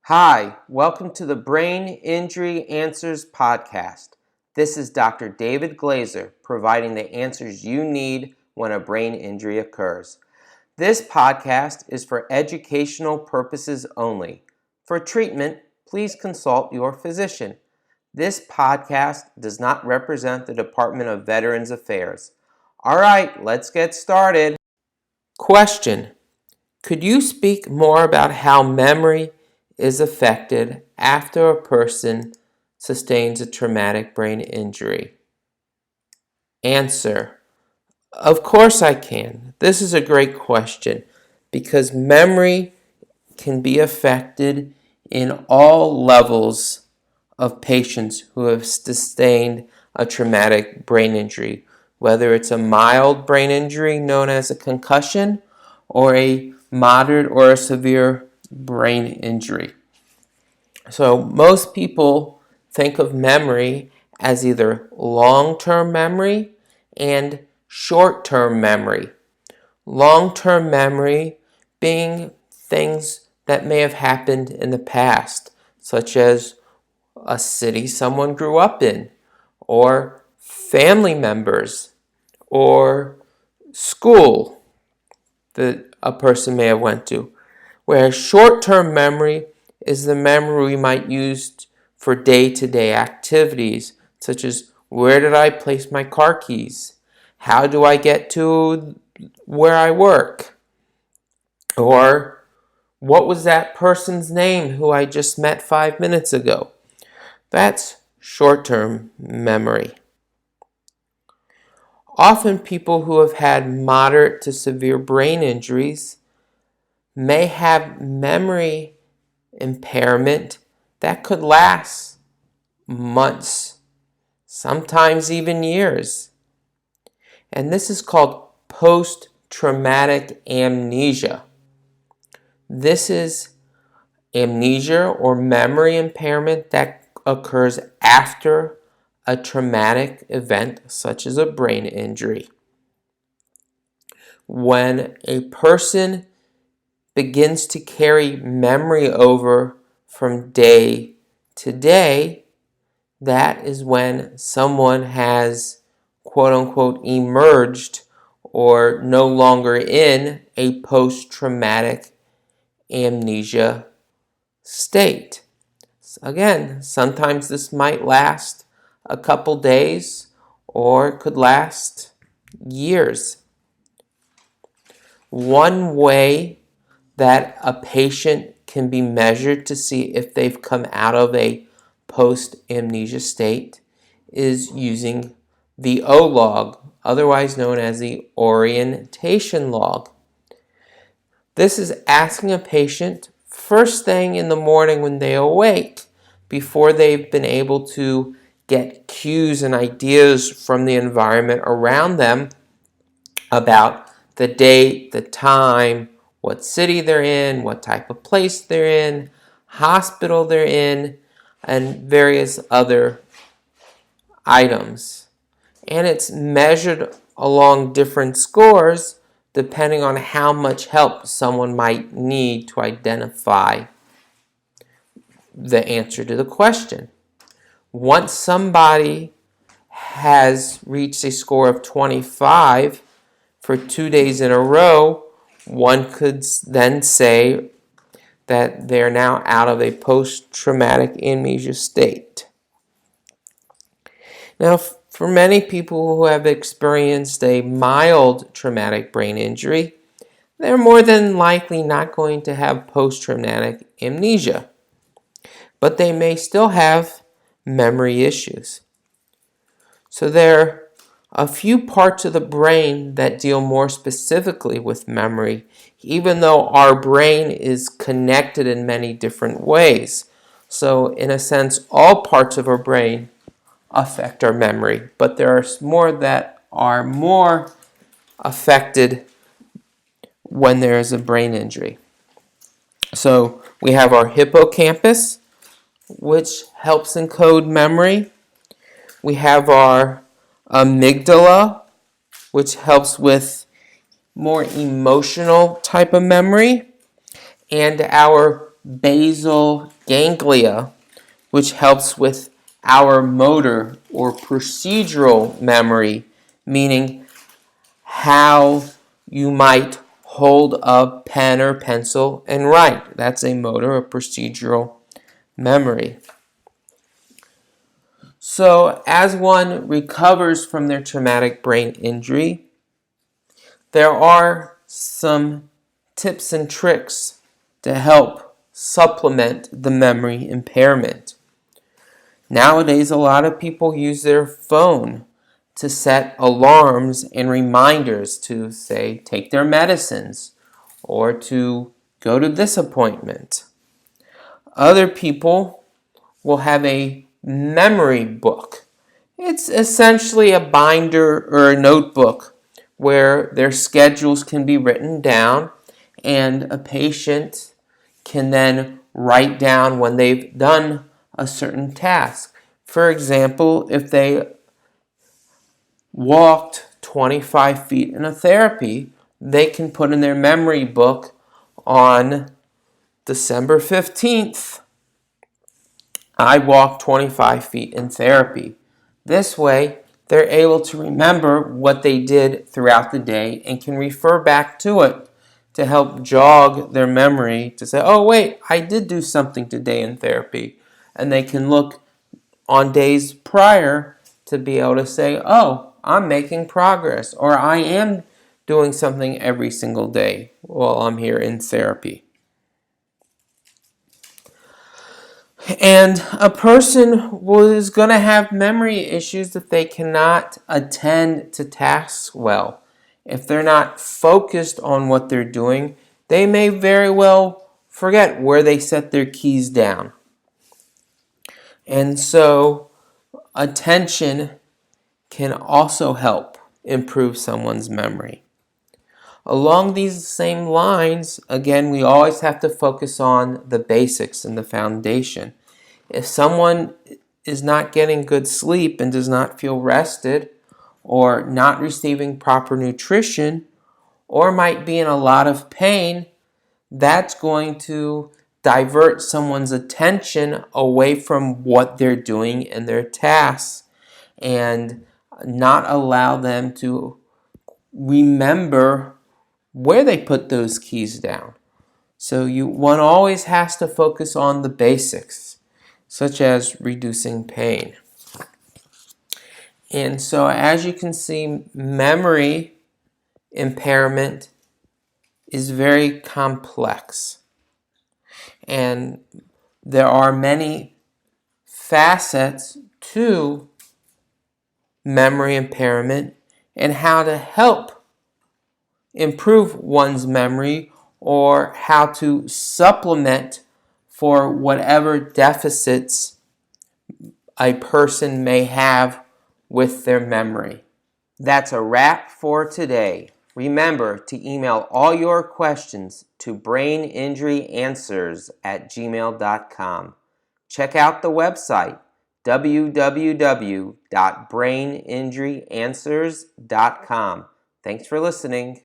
Hi, welcome to the Brain Injury Answers podcast. This is Dr. David Glazer providing the answers you need when a brain injury occurs. This podcast is for educational purposes only. For treatment, please consult your physician. This podcast does not represent the Department of Veterans Affairs. All right, let's get started. Question: could you speak more about how memory is affected after a person sustains a traumatic brain injury? Answer: of course I can. This is a great question because memory can be affected in all levels of patients who have sustained a traumatic brain injury, whether it's a mild brain injury known as a concussion or a moderate or a severe brain injury. So most people think of memory as either long-term memory and short-term memory. Long-term memory being things that may have happened in the past, such as a city someone grew up in, or family members, or school that a person may have went to. Whereas short-term memory is the memory we might use for day-to-day activities, such as where did I place my car keys? How do I get to where I work? Or what was that person's name who I just met 5 minutes ago? That's short-term memory. Often people who have had moderate to severe brain injuries may have memory impairment that could last months, sometimes even years. And this is called post-traumatic amnesia. This is amnesia or memory impairment that occurs after a traumatic event such as a brain injury. When a person begins to carry memory over from day to day, that is when someone has quote unquote emerged or no longer in a post-traumatic amnesia state. Again, sometimes this might last a couple days or it could last years. One way that a patient can be measured to see if they've come out of a post-amnesia state is using the O-log, otherwise known as the orientation log. This is asking a patient first thing in the morning when they awake, before they've been able to get cues and ideas from the environment around them about the date, the time, what city they're in, what type of place they're in, hospital they're in, and various other items. And it's measured along different scores depending on how much help someone might need to identify the answer to the question. Once somebody has reached a score of 25 for 2 days in a row, one could then say that they're now out of a post-traumatic amnesia state. Now, for many people who have experienced a mild traumatic brain injury, they're more than likely not going to have post-traumatic amnesia, but they may still have memory issues. So there are a few parts of the brain that deal more specifically with memory, even though our brain is connected in many different ways. So in a sense, all parts of our brain affect our memory, but there are more that are more affected when there is a brain injury. So we have our hippocampus, which helps encode memory. We have our amygdala, which helps with more emotional type of memory. And our basal ganglia, which helps with our motor or procedural memory, meaning how you might hold a pen or pencil and write. That's a motor or procedural memory. So as one recovers from their traumatic brain injury, there are some tips and tricks to help supplement the memory impairment. Nowadays, a lot of people use their phone to set alarms and reminders to, say, take their medicines or to go to this appointment. Other people will have a memory book. It's essentially a binder or a notebook where their schedules can be written down and a patient can then write down when they've done a certain task. For example, if they walked 25 feet in a therapy, they can put in their memory book on December 15th, I walked 25 feet in therapy. This way, they're able to remember what they did throughout the day and can refer back to it to help jog their memory to say, oh, wait, I did do something today in therapy. And they can look on days prior to be able to say, oh, I'm making progress, or I am doing something every single day while I'm here in therapy. And a person is going to have memory issues if they cannot attend to tasks well. If they're not focused on what they're doing, they may very well forget where they set their keys down. And so attention can also help improve someone's memory. Along these same lines, again, we always have to focus on the basics and the foundation. If someone is not getting good sleep and does not feel rested, or not receiving proper nutrition, or might be in a lot of pain, that's going to divert someone's attention away from what they're doing in their tasks and not allow them to remember where they put those keys down. So one always has to focus on the basics, such as reducing pain. And so as you can see, memory impairment is very complex. And there are many facets to memory impairment and how to help improve one's memory or how to supplement for whatever deficits a person may have with their memory. That's a wrap for today. Remember to email all your questions to braininjuryanswers@gmail.com. Check out the website www.braininjuryanswers.com. Thanks for listening.